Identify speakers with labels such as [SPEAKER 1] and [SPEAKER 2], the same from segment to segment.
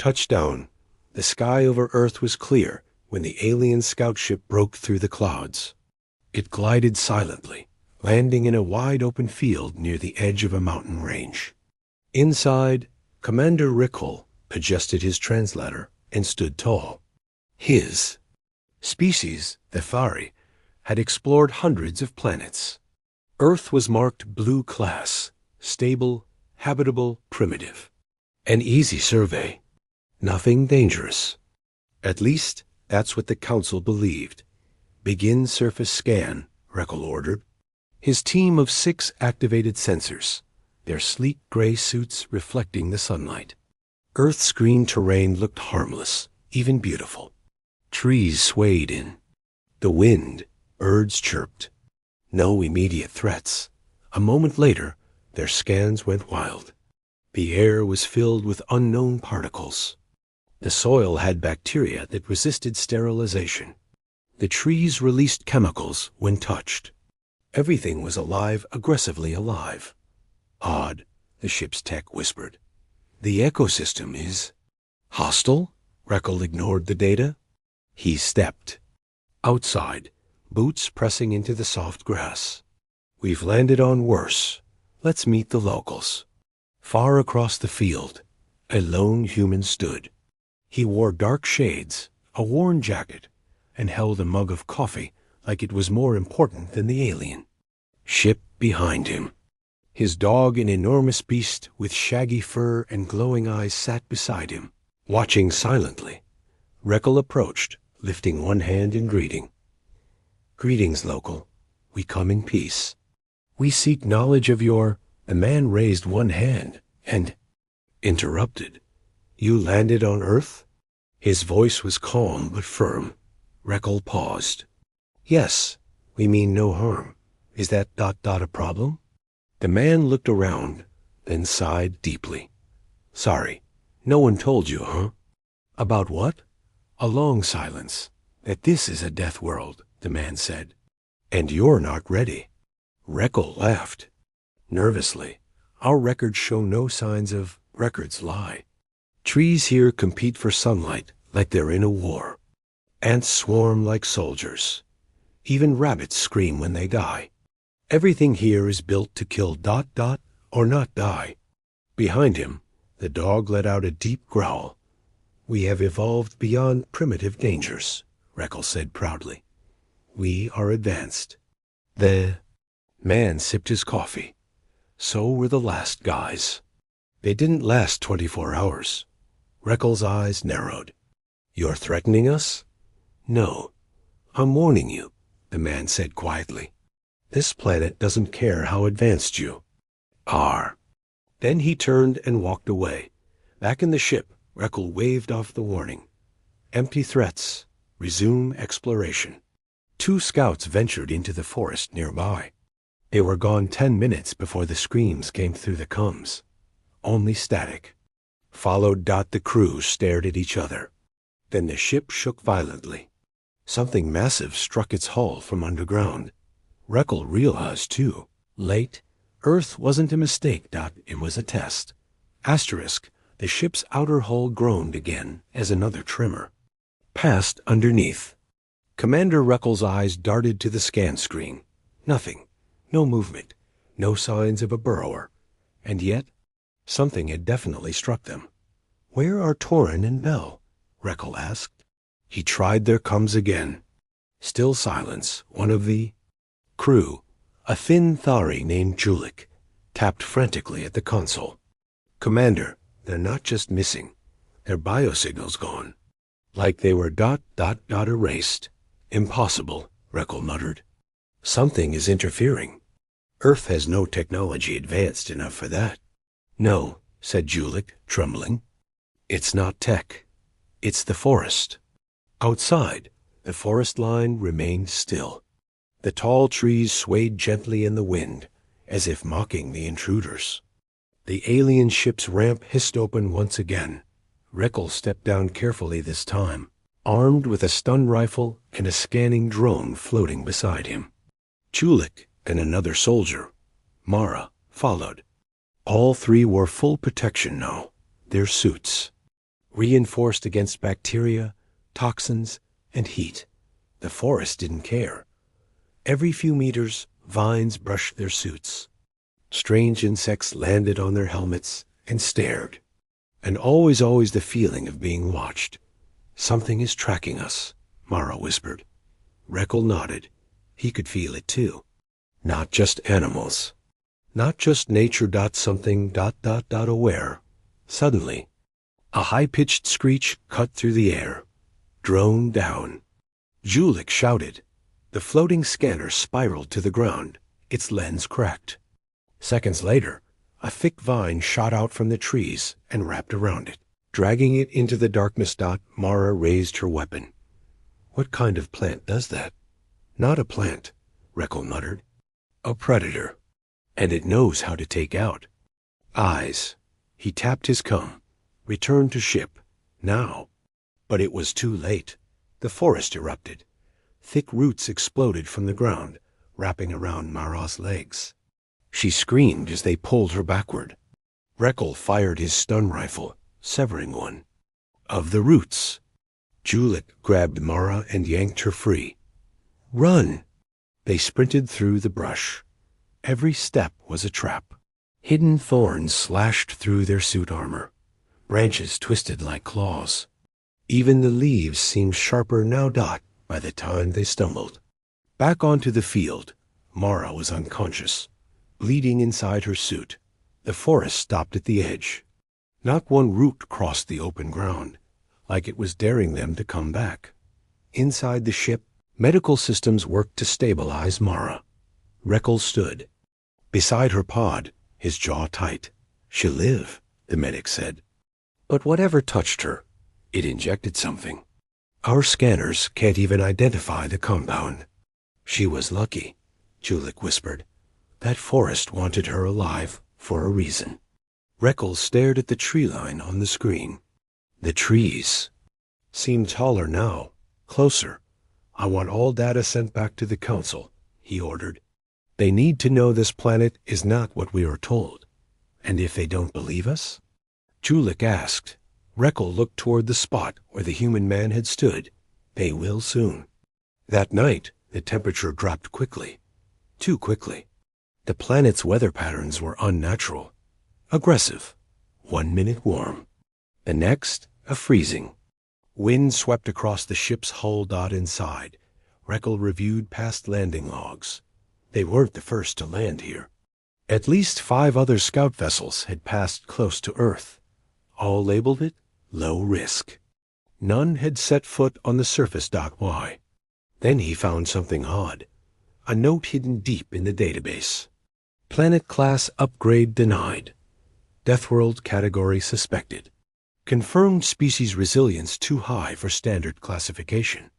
[SPEAKER 1] touched down, the sky over Earth was clear when the alien scout ship broke through the clouds. It glided silently, landing in a wide-open field near the edge of a mountain range. Inside, Commander Rickle adjusted his translator and stood tall. His species, the Thari, had explored hundreds of planets. Earth was marked Blue Class, stable, habitable, primitive. An easy survey. Nothing dangerous. At least, that's what the Council believed. Begin surface scan, Rickle ordered. His team of 6 activated sensors, their sleek gray suits reflecting the sunlight. Earth's green terrain looked harmless, even beautiful. Trees swayed in the wind, birds chirped. No immediate threats. A moment later, their scans went wild. The air was filled with unknown particles. The soil had bacteria that resisted sterilization. The trees released chemicals when touched. Everything was alive, aggressively alive. Odd, the ship's tech whispered. The ecosystem is hostile? Rickle ignored the data. He stepped outside, boots pressing into the soft grass. We've landed on worse. Let's meet the locals. Far across the field, a lone human stood. He wore dark shades, a worn jacket, and held a mug of coffee like it was more important than the alien. Ship behind him. His dog, an enormous beast with shaggy fur and glowing eyes, sat beside him, watching silently. Rickle approached, lifting one hand in greeting. Greetings, local. We come in peace. We seek knowledge of your... The man raised one hand and interrupted. You landed on Earth? His voice was calm but firm. Rickle paused. Yes, we mean no harm. Is that ... a problem? The man looked around, then sighed deeply. Sorry, no one told you, huh? About what? A long silence. That this is a death world, the man said. And you're not ready. Rickle laughed. Nervously. Our records show no signs of... Records lie. Trees here compete for sunlight like they're in a war. Ants swarm like soldiers. Even rabbits scream when they die. Everything here is built to kill ... or not die. Behind him, the dog let out a deep growl. We have evolved beyond primitive dangers, Rickle said proudly. We are advanced. The man sipped his coffee. So were the last guys. They didn't last 24 hours. Rickle's eyes narrowed. You're threatening us? No. I'm warning you, the man said quietly. This planet doesn't care how advanced you are. Then he turned and walked away. Back in the ship, Rickle waved off the warning. Empty threats. Resume exploration. 2 scouts ventured into the forest nearby. They were gone 10 minutes before the screams came through the comms. Only static. Followed. The crew stared at each other. Then the ship shook violently. Something massive struck its hull from underground. Rickle realized, too. Late. Earth wasn't a mistake. It was a test. Asterisk. The ship's outer hull groaned again as another tremor passed underneath. Commander Rickle's eyes darted to the scan screen. Nothing. No movement, no signs of a burrower. And yet, something had definitely struck them. Where are Torin and Bell? Rickle asked. He tried their comms again. Still silence. One of the crew, a thin Thari named Julik, tapped frantically at the console. Commander, they're not just missing. Their biosignal's gone. Like they were ... erased. Impossible, Rickle muttered. Something is interfering. Earth has no technology advanced enough for that. No, said Julik, trembling. It's not tech. It's the forest. Outside, the forest line remained still. The tall trees swayed gently in the wind, as if mocking the intruders. The alien ship's ramp hissed open once again. Rickle stepped down carefully this time, armed with a stun rifle and a scanning drone floating beside him. Julik and another soldier, Mara, followed. All 3 wore full protection now, their suits. reinforced against bacteria, toxins, and heat. The forest didn't care. Every few meters, vines brushed their suits. Strange insects landed on their helmets and stared. And always the feeling of being watched. "Something is tracking us," Mara whispered. Reckle nodded. He could feel it too. Not just animals. Not just nature. Something ... aware. Suddenly, a high-pitched screech cut through the air. Drone down. Julik shouted. The floating scanner spiraled to the ground, its lens cracked. Seconds later, a thick vine shot out from the trees and wrapped around it. Dragging it into the darkness. Mara raised her weapon. "What kind of plant does that?" "Not a plant," Reckle muttered. "A predator. And it knows how to take out." Eyes. He tapped his cum. Return to ship. Now. But it was too late. The forest erupted. Thick roots exploded from the ground, wrapping around Mara's legs. She screamed as they pulled her backward. Reckle fired his stun rifle, severing one. Of the roots. Julik grabbed Mara and yanked her free. "Run!" They sprinted through the brush. Every step was a trap. Hidden thorns slashed through their suit armor. Branches twisted like claws. Even the leaves seemed sharper now. By the time they stumbled back onto the field, Mara was unconscious, bleeding inside her suit. The forest stopped at the edge. Not one root crossed the open ground, like it was daring them to come back. Inside the ship, medical systems worked to stabilize Mara. Reckle stood. Beside her pod, his jaw tight. "She'll live," the medic said. But whatever touched her, it injected something. "Our scanners can't even identify the compound." "She was lucky," Julik whispered. "That forest wanted her alive for a reason." Reckle stared at the tree line on the screen. The trees seemed taller now, closer. "I want all data sent back to the Council," he ordered. "They need to know this planet is not what we are told." "And if they don't believe us?" Julik asked. Reckle looked toward the spot where the human man had stood. "They will soon." That night, the temperature dropped quickly. Too quickly. The planet's weather patterns were unnatural. Aggressive. 1 minute warm. The next, a freezing. Wind swept across the ship's hull. Inside, Reckle reviewed past landing logs. They weren't the first to land here. At least 5 other scout vessels had passed close to Earth. All labeled it low risk. None had set foot on the surface. Why? Then he found something odd. A note hidden deep in the database. Planet class upgrade denied. Deathworld category suspected. Confirmed species resilience too high for standard classification.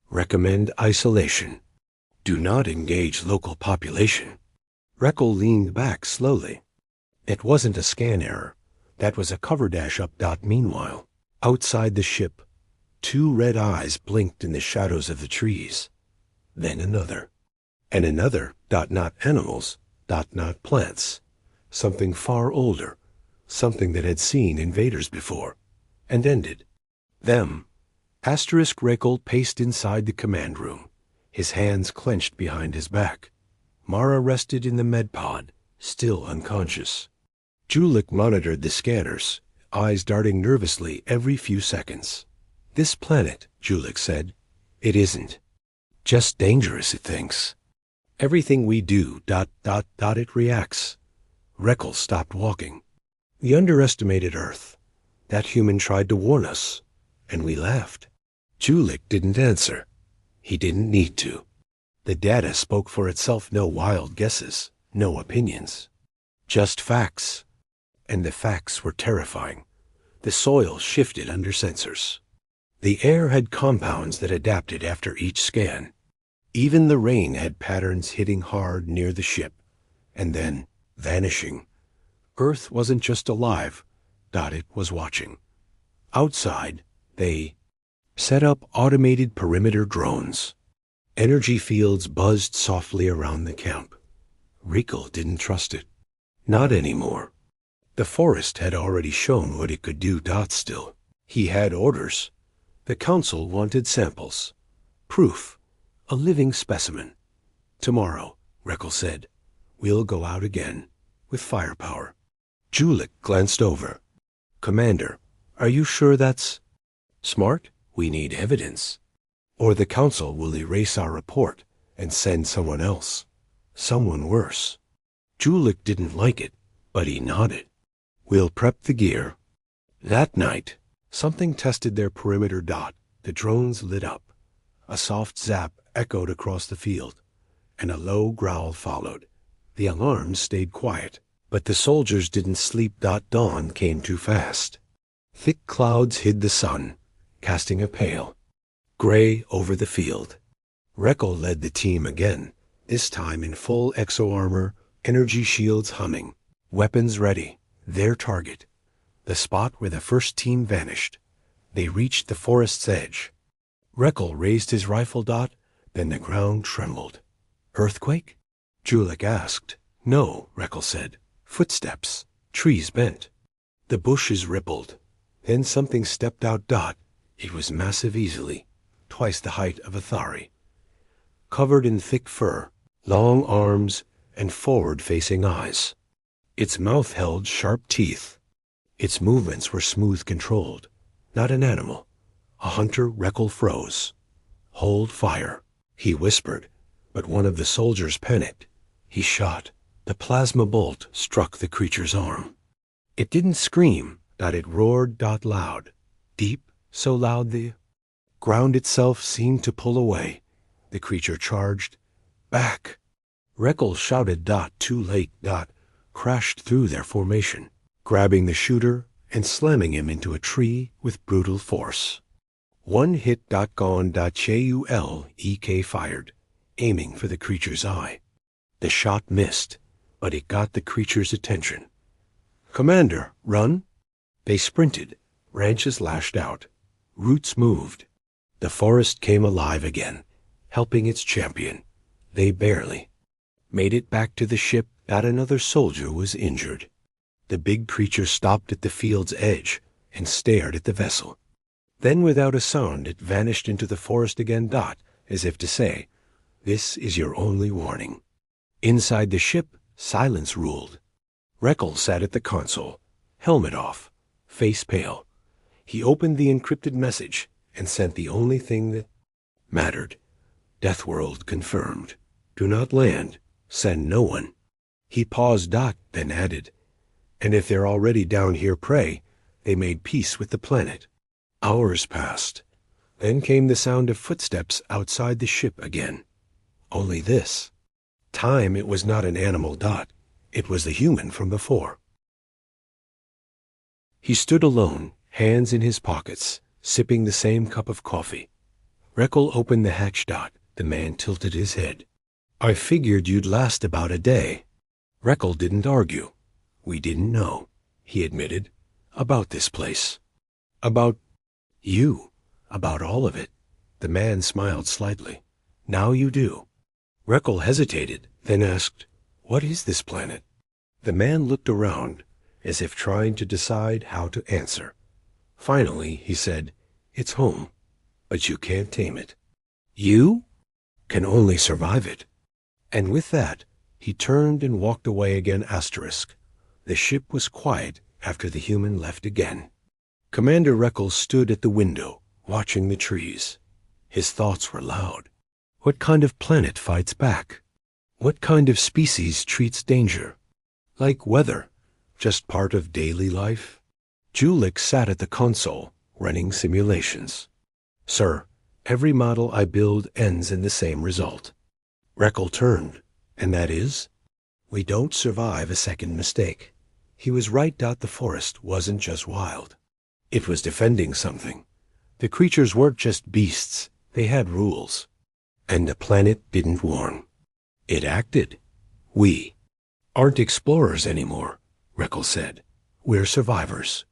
[SPEAKER 1] Recommend isolation. Do not engage local population. Reckle leaned back slowly. It wasn't a scan error. That was a cover dash up. Meanwhile, outside the ship, 2 red eyes blinked in the shadows of the trees. Then another. And another. Not animals. Not plants. Something far older. Something that had seen invaders before. And ended. Them. Reckle paced inside the command room, his hands clenched behind his back. Mara rested in the med pod, still unconscious. Julik monitored the scanners, eyes darting nervously every few seconds. "This planet," Julik said, "it isn't. Just dangerous, it thinks. Everything we do, it reacts." Reckle stopped walking. "We underestimated Earth. That human tried to warn us, and we laughed." Julik didn't answer. He didn't need to. The data spoke for itself. No wild guesses, no opinions. Just facts. And the facts were terrifying. The soil shifted under sensors. The air had compounds that adapted after each scan. Even the rain had patterns hitting hard near the ship, and then vanishing. Earth wasn't just alive. It was watching. Outside, they set up automated perimeter drones. Energy fields buzzed softly around the camp. Reckle didn't trust it. Not anymore. The forest had already shown what it could do. Still, He had orders. The council wanted samples. Proof. A living specimen. Tomorrow, Reckle said, we'll go out again, with firepower. Julik glanced over. Commander, are you sure that's smart? We need evidence. Or the council will erase our report and send someone else. Someone worse. Julik didn't like it, but he nodded. We'll prep the gear. That night, something tested their perimeter dot. The drones lit up. A soft zap echoed across the field, and a low growl followed. The alarms stayed quiet, but the soldiers didn't sleep. Dawn came too fast. Thick clouds hid the sun, casting a pale gray over the field. Reckle led the team again, this time in full exo-armor, energy shields humming, weapons ready, their target. The spot where the first team vanished. They reached the forest's edge. Reckle raised his rifle. Then the ground trembled. Earthquake? Julik asked. No, Reckle said. Footsteps. Trees bent. The bushes rippled. Then something stepped out. It was massive, easily twice the height of a Thari. Covered in thick fur, long arms, and forward-facing eyes. Its mouth held sharp teeth. Its movements were smooth, controlled. Not an animal. A hunter. Reckle froze. Hold fire, he whispered, but one of the soldiers panicked. He shot. The plasma bolt struck the creature's arm. It didn't scream. It roared. Loud. Deep, so loud the ground itself seemed to pull away. The creature charged. Back. Reckle shouted. Too late. Crashed through their formation, grabbing the shooter and slamming him into a tree with brutal force. One hit. Gone. Julek fired, aiming for the creature's eye. The shot missed, but it got the creature's attention. Commander, run! They sprinted. Branches lashed out. Roots moved. The forest came alive again, helping its champion. They barely made it back to the ship. Another soldier was injured. The big creature stopped at the field's edge and stared at the vessel. Then, without a sound, it vanished into the forest again. As if to say, this is your only warning. Inside the ship, silence ruled. Reckle sat at the console, helmet off, face pale. He opened the encrypted message and sent the only thing that mattered. Deathworld confirmed. Do not land. Send no one. He paused. Then added, and if they're already down here, pray they made peace with the planet. Hours passed. Then came the sound of footsteps outside the ship again. Only this time it was not an animal. It was the human from before. He stood alone, hands in his pockets, sipping the same cup of coffee. Reckle opened the hatch. The man tilted his head. I figured you'd last about a day. Reckle didn't argue. We didn't know, he admitted, about this place. About you. About all of it. The man smiled slightly. Now you do. Reckle hesitated, then asked, what is this planet? The man looked around, as if trying to decide how to answer. Finally, he said, it's home, but you can't tame it. You can only survive it. And with that, he turned and walked away again. The ship was quiet after the human left again. Commander Reckle stood at the window, watching the trees. His thoughts were loud. What kind of planet fights back? What kind of species treats danger? Like weather, just part of daily life? Julik sat at the console, running simulations. Sir, every model I build ends in the same result. Reckle turned. And that is? We don't survive a second mistake. He was right. The forest wasn't just wild. It was defending something. The creatures weren't just beasts. They had rules. And the planet didn't warn. It acted. We aren't explorers anymore, Reckle said. We're survivors.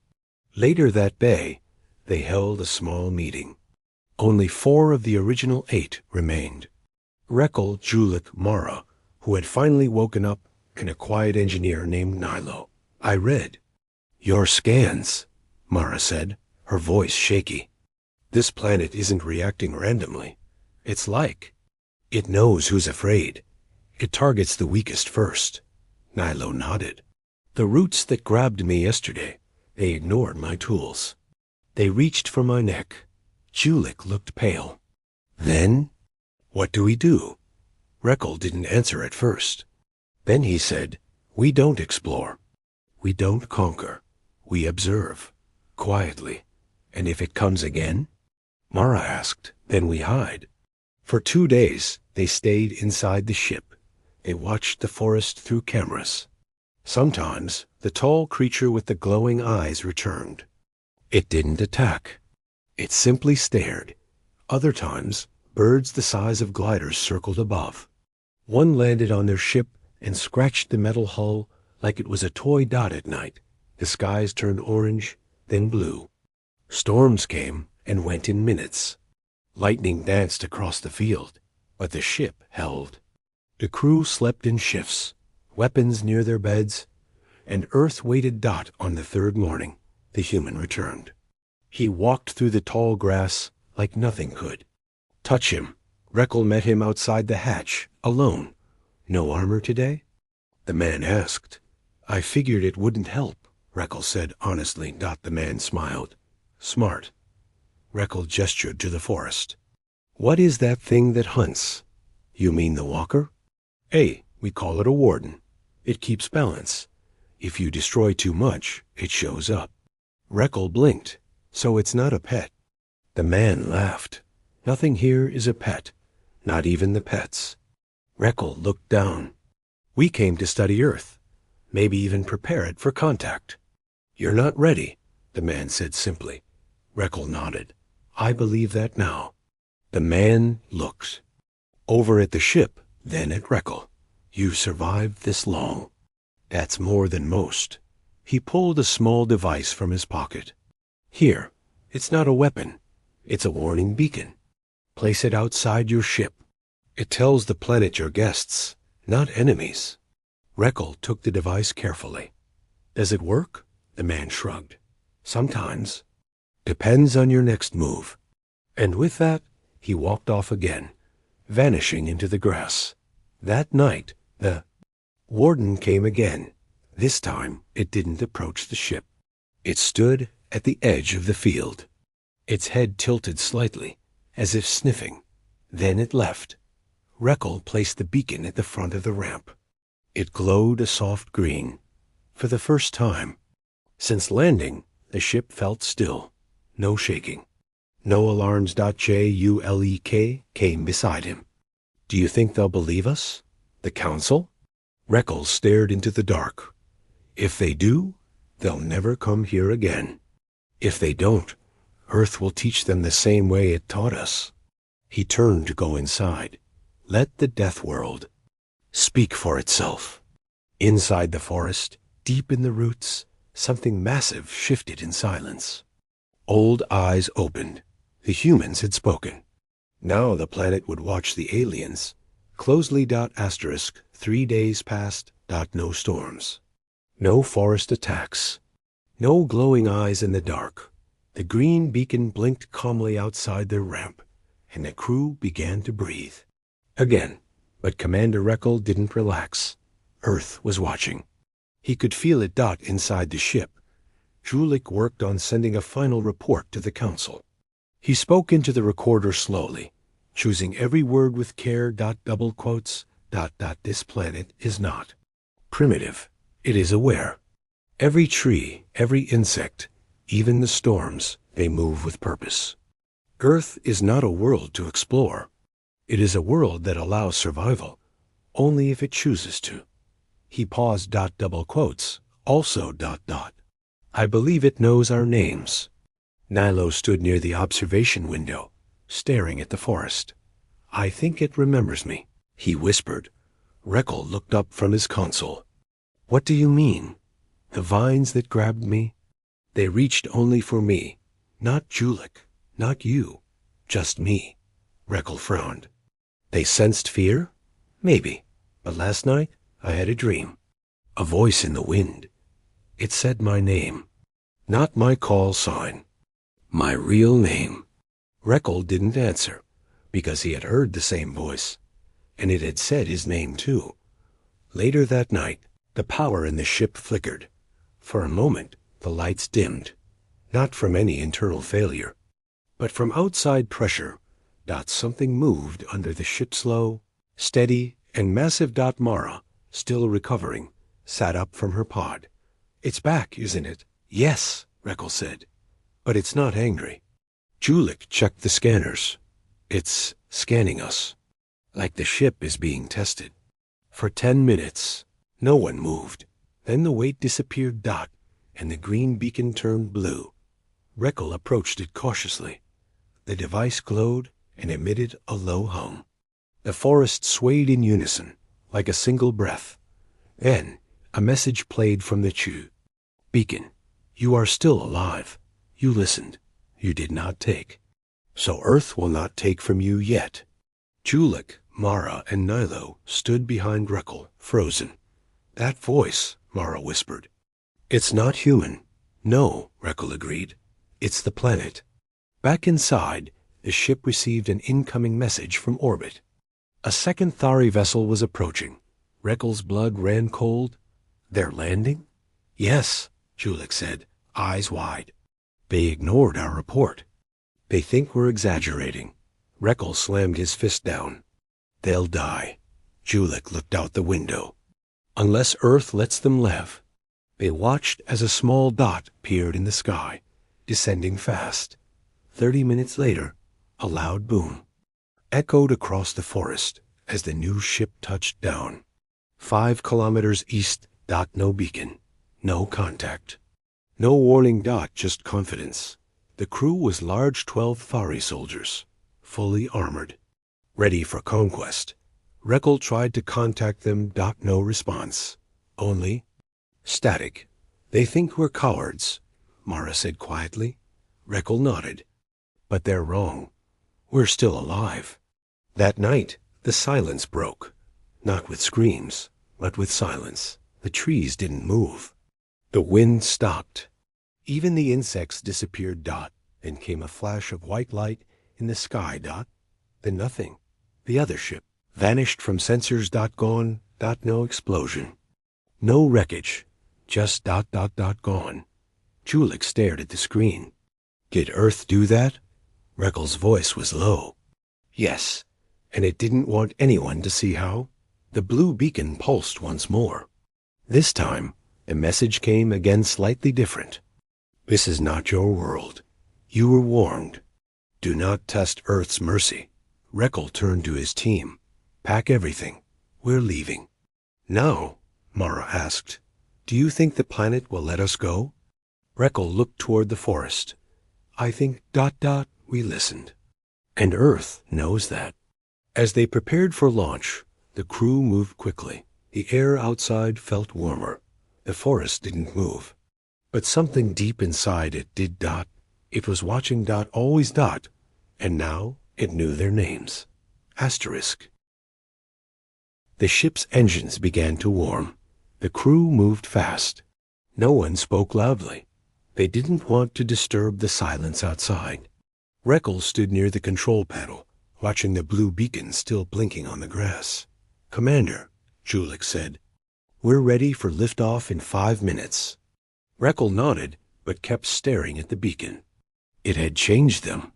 [SPEAKER 1] Later that day, they held a small meeting. Only 4 of the original 8 remained. Reckle, Julik, Mara, who had finally woken up, and a quiet engineer named Nilo. I read. Your scans, Mara said, her voice shaky. This planet isn't reacting randomly. It's like it knows who's afraid. It targets the weakest first. Nilo nodded. The roots that grabbed me yesterday, they ignored my tools. They reached for my neck. Julik looked pale. Then, what do we do? Rekel didn't answer at first. Then he said, we don't explore. We don't conquer. We observe, quietly. And if it comes again? Mara asked. Then we hide. For 2 days, they stayed inside the ship. They watched the forest through cameras. Sometimes, the tall creature with the glowing eyes returned. It didn't attack. It simply stared. Other times, birds the size of gliders circled above. One landed on their ship and scratched the metal hull like it was a toy dot at night. The skies turned orange, then blue. Storms came and went in minutes. Lightning danced across the field, but the ship held. The crew slept in shifts, weapons near their beds, and Earth waited Dot on the 3rd morning. The human returned. He walked through the tall grass like nothing could. Touch him. Rekel met him outside the hatch, alone. No armor today? The man asked. I figured it wouldn't help, Rekel said honestly. The man smiled. Smart. Rekel gestured to the forest. What is that thing that hunts? You mean the walker? We call it a warden. It keeps balance. If you destroy too much, it shows up. Rekel blinked. So it's not a pet. The man laughed. Nothing here is a pet, not even the pets. Rekel looked down. We came to study Earth, maybe even prepare it for contact. You're not ready, the man said simply. Rekel nodded. I believe that now. The man looked. Over at the ship, then at Rekel. You survived this long. That's more than most. He pulled a small device from his pocket. Here, it's not a weapon. It's a warning beacon. Place it outside your ship. It tells the planet you're guests, not enemies. Rekel took the device carefully. Does it work? The man shrugged. Sometimes. Depends on your next move. And with that, he walked off again, vanishing into the grass. That night, the warden came again. This time, it didn't approach the ship. It stood at the edge of the field. Its head tilted slightly, as if sniffing. Then it left. Rekel placed the beacon at the front of the ramp. It glowed a soft green. For the first time. Since landing, the ship felt still. No shaking. No alarms. Julek came beside him. Do you think they'll believe us? The council? Rekel stared into the dark. If they do, they'll never come here again. If they don't, Earth will teach them the same way it taught us. He turned to go inside. Let the Deathworld speak for itself. Inside the forest, deep in the roots, something massive shifted in silence. Old eyes opened. The humans had spoken. Now the planet would watch the aliens. Closely. 3 days passed. No storms. No forest attacks. No glowing eyes in the dark. The green beacon blinked calmly outside their ramp, and the crew began to breathe. Again, but Commander Rekel didn't relax. Earth was watching. He could feel it. Inside the ship. Julek worked on sending a final report to the council. He spoke into the recorder slowly, choosing every word with care. Double quotes. This planet is not primitive. It is aware. Every tree, every insect, even the storms, they move with purpose. Earth is not a world to explore. It is a world that allows survival, only if it chooses to. He paused. Double quotes. Also. I believe it knows our names. Nilo stood near the observation window, staring at the forest. I think it remembers me, he whispered. Rekel looked up from his console. What do you mean? The vines that grabbed me? They reached only for me. Not Julek, not you. Just me. Rekel frowned. They sensed fear? Maybe. But last night, I had a dream. A voice in the wind. It said my name. Not my call sign. My real name. Reckle didn't answer, because he had heard the same voice, and it had said his name too. Later that night, the power in the ship flickered. For a moment, the lights dimmed, not from any internal failure, but from outside pressure. Something moved under the ship's low, steady, and massive. Mara, still recovering, sat up from her pod. It's back, isn't it? Yes, Reckle said. But it's not angry. Julik checked the scanners. It's scanning us, like the ship is being tested. For 10 minutes, no one moved. Then the weight disappeared. And the green beacon turned blue. Reckle approached it cautiously. The device glowed and emitted a low hum. The forest swayed in unison, like a single breath. Then, a message played from the Chu. Beacon, you are still alive. You listened. You did not take. So Earth will not take from you yet. Julik, Mara, and Nilo stood behind Reckle, frozen. That voice, Mara whispered. It's not human. No, Reckle agreed. It's the planet. Back inside, the ship received an incoming message from orbit. A second Thari vessel was approaching. Reckle's blood ran cold. They're landing? Yes, Julik said, eyes wide. They ignored our report. They think we're exaggerating. Reckle slammed his fist down. They'll die. Julik looked out the window. Unless Earth lets them live. They watched as a small dot appeared in the sky, descending fast. 30 minutes later, a loud boom echoed across the forest as the new ship touched down. 5 kilometers east. No beacon. No contact. No warning. Just confidence. The crew was large 12 Thari soldiers, fully armored, ready for conquest. Reckle tried to contact them. No response. Only static. They think we're cowards, Mara said quietly. Reckle nodded. But they're wrong. We're still alive. That night, the silence broke. Not with screams, but with silence. The trees didn't move. The wind stopped. Even the insects disappeared. Then came a flash of white light in the sky. Then nothing. The other ship vanished from sensors. Gone. No explosion. No wreckage. Just ... gone. Julik stared at the screen. Did Earth do that? Reckle's voice was low. Yes, and it didn't want anyone to see how. The blue beacon pulsed once more. This time, the message came again slightly different. This is not your world. You were warned. Do not test Earth's mercy. Reckle turned to his team. Pack everything. We're leaving. Now, Mara asked, do you think the planet will let us go? Reckle looked toward the forest. I think ... we listened. And Earth knows that. As they prepared for launch, the crew moved quickly. The air outside felt warmer. The forest didn't move. But something deep inside it did. It was watching. Always. And now it knew their names. Asterisk. The ship's engines began to warm. The crew moved fast. No one spoke loudly. They didn't want to disturb the silence outside. Reckle stood near the control panel, watching the blue beacon still blinking on the grass. Commander, Julik said, we're ready for liftoff in 5 minutes. Reckle nodded, but kept staring at the beacon. It had changed them.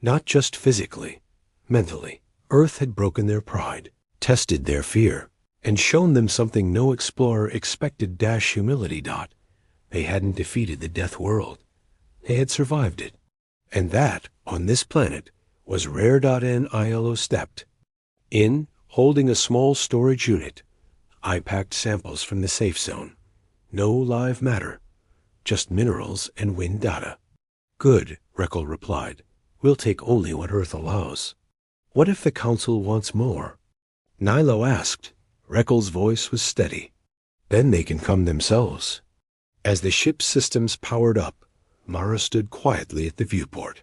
[SPEAKER 1] Not just physically, mentally. Earth had broken their pride, tested their fear, and shown them something no explorer expected. Humility. They hadn't defeated the Deathworld. They had survived it. And that, on this planet, was rare. Nilo stepped in, holding a small storage unit. I packed samples from the safe zone. No live matter, just minerals and wind data. Good, Reckle replied. We'll take only what Earth allows. What if the Council wants more? Nilo asked. Reckle's voice was steady. Then they can come themselves. As the ship's systems powered up, Mara stood quietly at the viewport.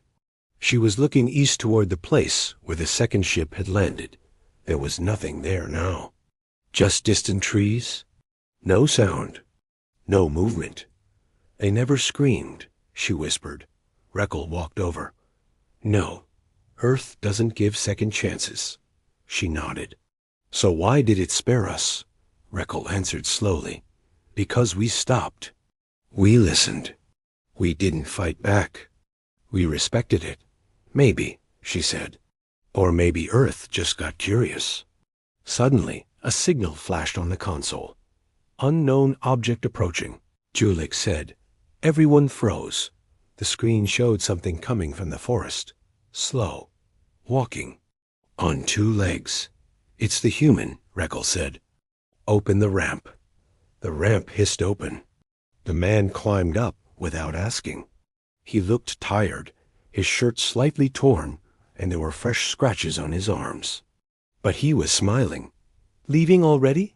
[SPEAKER 1] She was looking east toward the place where the second ship had landed. There was nothing there now. Just distant trees. No sound. No movement. They never screamed, she whispered. Reckle walked over. No, Earth doesn't give second chances. She nodded. So why did it spare us? Reckle answered slowly. Because we stopped. We listened. We didn't fight back. We respected it. Maybe, she said. Or maybe Earth just got curious. Suddenly, a signal flashed on the console. Unknown object approaching, Julik said. Everyone froze. The screen showed something coming from the forest. Slow. Walking. On two legs. It's the human, Reckle said. Open the ramp. The ramp hissed open. The man climbed up without asking. He looked tired, his shirt slightly torn, and there were fresh scratches on his arms. But he was smiling. Leaving already?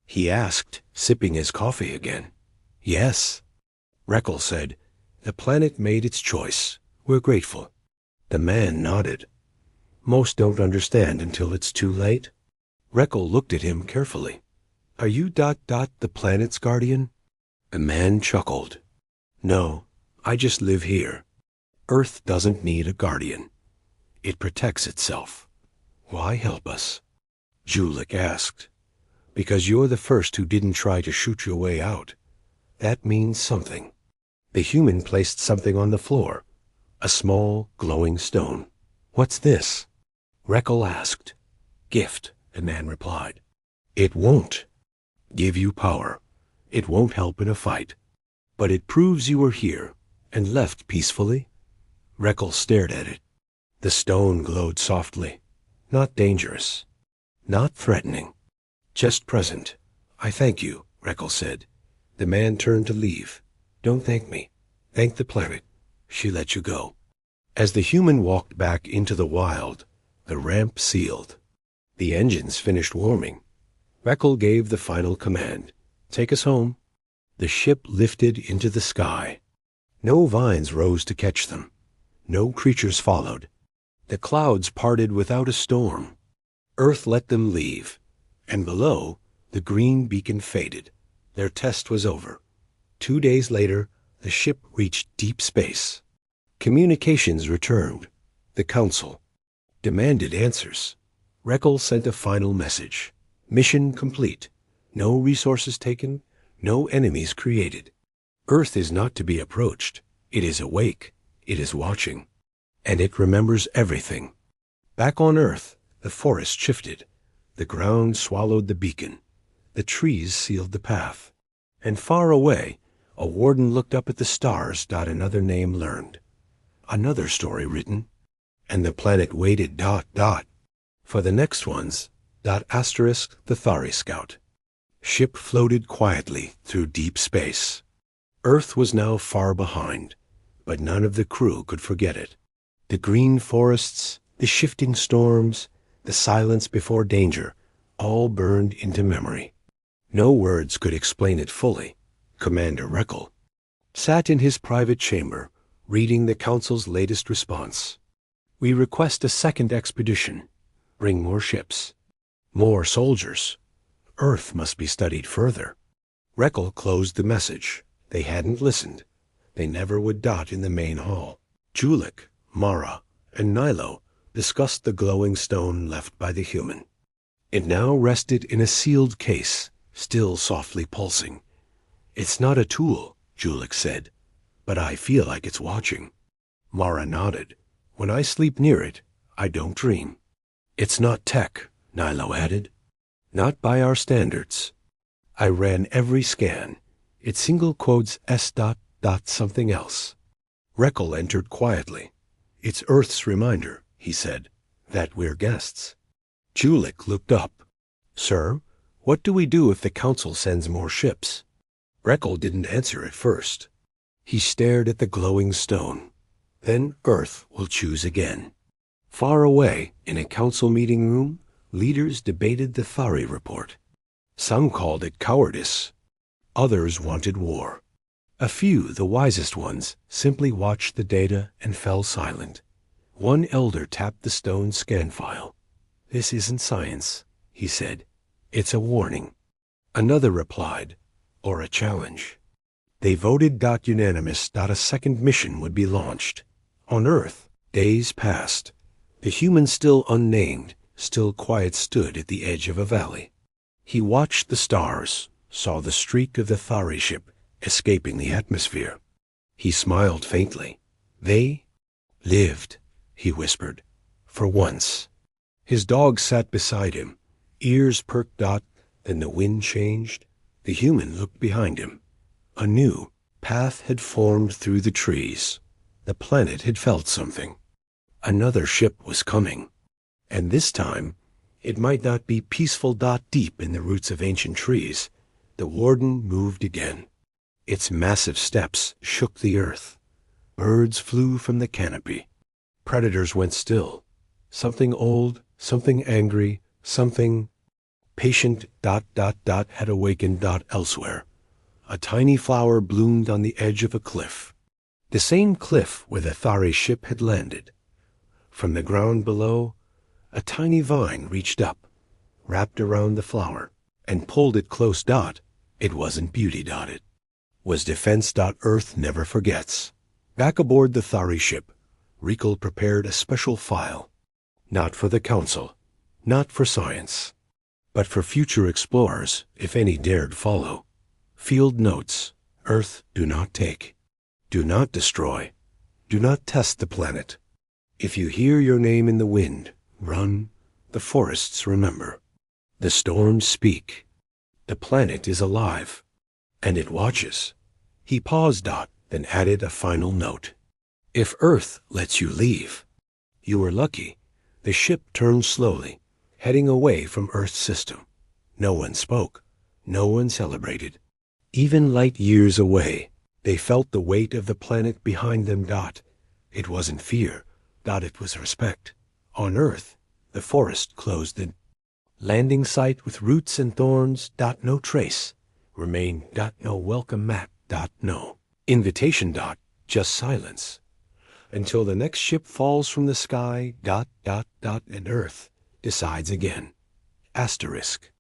[SPEAKER 1] He asked, sipping his coffee again. Yes. Reckle said, the planet made its choice. We're grateful. The man nodded. Most don't understand until it's too late. Reckle looked at him carefully. Are you ... the planet's guardian? The man chuckled. No, I just live here. Earth doesn't need a guardian. It protects itself. Why help us? Julik asked. Because you're the first who didn't try to shoot your way out. That means something. The human placed something on the floor. A small, glowing stone. What's this? Reckle asked. Gift, the man replied. It won't give you power. It won't help in a fight. But it proves you were here and left peacefully. Reckle stared at it. The stone glowed softly. Not dangerous. Not threatening. Just present. I thank you, Reckle said. The man turned to leave. Don't thank me. Thank the planet. She let you go. As the human walked back into the wild, the ramp sealed. The engines finished warming. Reckle gave the final command. Take us home. The ship lifted into the sky. No vines rose to catch them. No creatures followed. The clouds parted without a storm. Earth let them leave. And below, the green beacon faded. Their test was over. 2 days later, the ship reached deep space. Communications returned. The Council demanded answers. Reckle sent a final message. Mission complete. No resources taken. No enemies created. Earth is not to be approached. It is awake. It is watching. And it remembers everything. Back on Earth, the forest shifted. The ground swallowed the beacon. The trees sealed the path. And far away, a warden looked up at the stars. Another name learned. Another story written. And the planet waited ... for the next ones. The Thari Scout. Ship floated quietly through deep space. Earth was now far behind, but none of the crew could forget it. The green forests, the shifting storms, the silence before danger, all burned into memory. No words could explain it fully. Commander Reckle sat in his private chamber, reading the Council's latest response. We request a second expedition. Bring more ships. More soldiers. Earth must be studied further. Reckle closed the message. They hadn't listened. They never would. In the main hall, Julik, Mara, and Nilo discussed the glowing stone left by the human. It now rested in a sealed case, still softly pulsing. It's not a tool, Julik said, but I feel like it's watching. Mara nodded. When I sleep near it, I don't dream. It's not tech, Nilo added. Not by our standards. I ran every scan. It single quotes S ... something else. Reckle entered quietly. It's Earth's reminder, he said, that we're guests. Julik looked up. Sir, what do we do if the Council sends more ships? Reckle didn't answer at first. He stared at the glowing stone. Then Earth will choose again. Far away, in a Council meeting room, leaders debated the Thari report. Some called it cowardice. Others wanted war. A few, the wisest ones, simply watched the data and fell silent. One elder tapped the stone scan file. This isn't science, he said. It's a warning. Another replied, or a challenge. They voted unanimous. A second mission would be launched. On Earth, days passed. The human still unnamed, still quiet stood at the edge of a valley. He watched the stars, saw the streak of the Thari ship escaping the atmosphere. He smiled faintly. They lived, he whispered, for once. His dog sat beside him, ears perked. Then the wind changed. The human looked behind him. A new path had formed through the trees. The planet had felt something. Another ship was coming. And this time, it might not be peaceful. Deep in the roots of ancient trees, the warden moved again. Its massive steps shook the earth. Birds flew from the canopy. Predators went still. Something old, something angry, something patient. Had awakened. Elsewhere, a tiny flower bloomed on the edge of a cliff. The same cliff where the Thari ship had landed. From the ground below, a tiny vine reached up, wrapped around the flower, and pulled it close. It wasn't beauty. It was defense. Earth never forgets. Back aboard the Thari ship, Riekle prepared a special file. Not for the Council, not for science, but for future explorers, if any dared follow. Field notes: Earth, do not take. Do not destroy. Do not test the planet. If you hear your name in the wind, run. The forests remember. The storms speak. The planet is alive, and it watches. He paused. Then added a final note. If Earth lets you leave, you were lucky. The ship turned slowly, heading away from Earth's system. No one spoke. No one celebrated. Even light years away, they felt the weight of the planet behind them. It wasn't fear. It was respect. On Earth, the forest closed in. Landing site with roots and thorns. No trace. Remain. No welcome mat. No invitation. Just silence. Until the next ship falls from the sky. And Earth decides again. Asterisk.